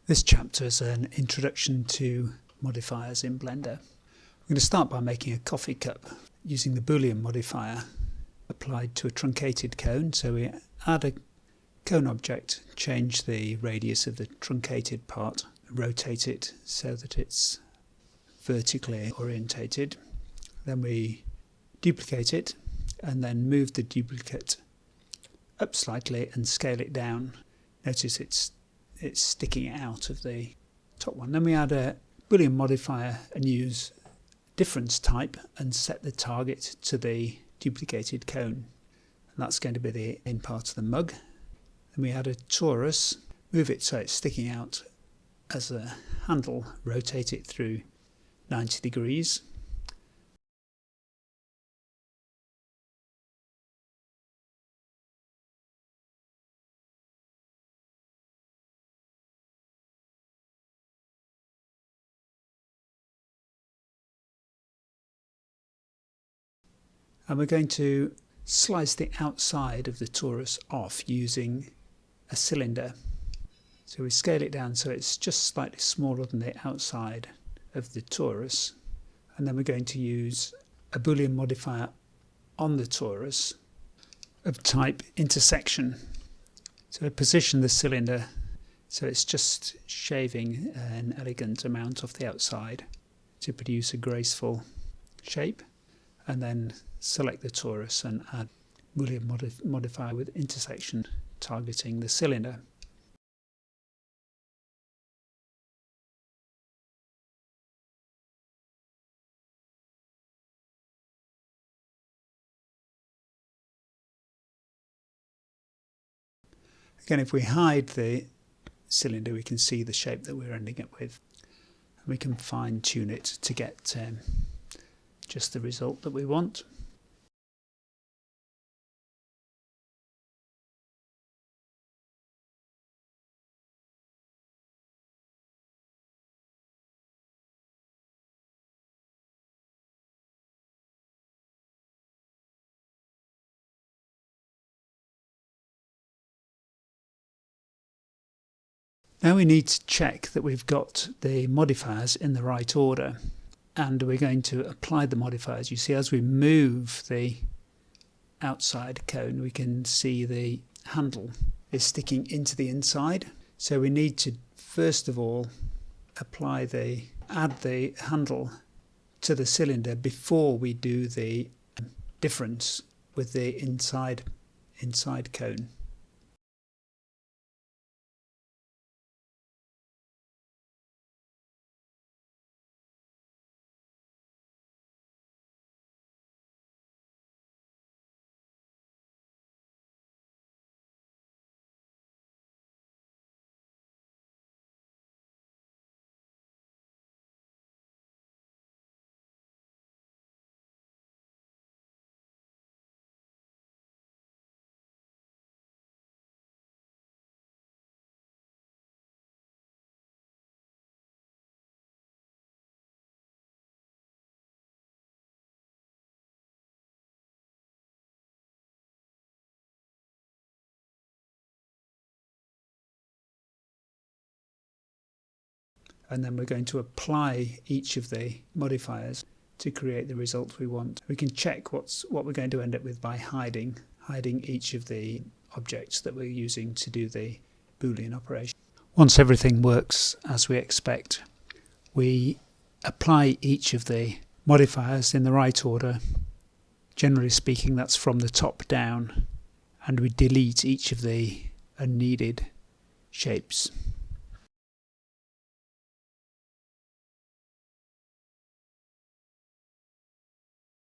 This chapter is an introduction to modifiers in Blender. I'm going to start by making a coffee cup using the boolean modifier applied to a truncated cone. So we add a cone object, change the radius of the truncated part, rotate it so that it's vertically orientated. Then we duplicate it and then move the duplicate up slightly and scale it down. Notice it's sticking out of the top one. Then we add a boolean modifier and use difference type and set the target to the duplicated cone. And that's going to be the in part of the mug. Then we add a torus, move it so it's sticking out as a handle, rotate it through 90 degrees. And we're going to slice the outside of the torus off using a cylinder. So we scale it down so it's just slightly smaller than the outside of the torus. And then we're going to use a boolean modifier on the torus of type intersection. So we position the cylinder so it's just shaving an elegant amount off the outside to produce a graceful shape. And then select the torus and add boolean modifier with intersection targeting the cylinder. Again, if we hide the cylinder, we can see the shape that we're ending up with. And we can fine tune it to get just the result that we want. Now we need to check that we've got the modifiers in the right order, and we're going to apply the modifiers. You see, as we move the outside cone, we can see the handle is sticking into the inside. So we need to first of all add the handle to the cylinder before we do the difference with the inside cone. And then we're going to apply each of the modifiers to create the result we want. We can check what we're going to end up with by hiding each of the objects that we're using to do the Boolean operation. Once everything works as we expect, we apply each of the modifiers in the right order. Generally speaking, that's from the top down, and we delete each of the unneeded shapes.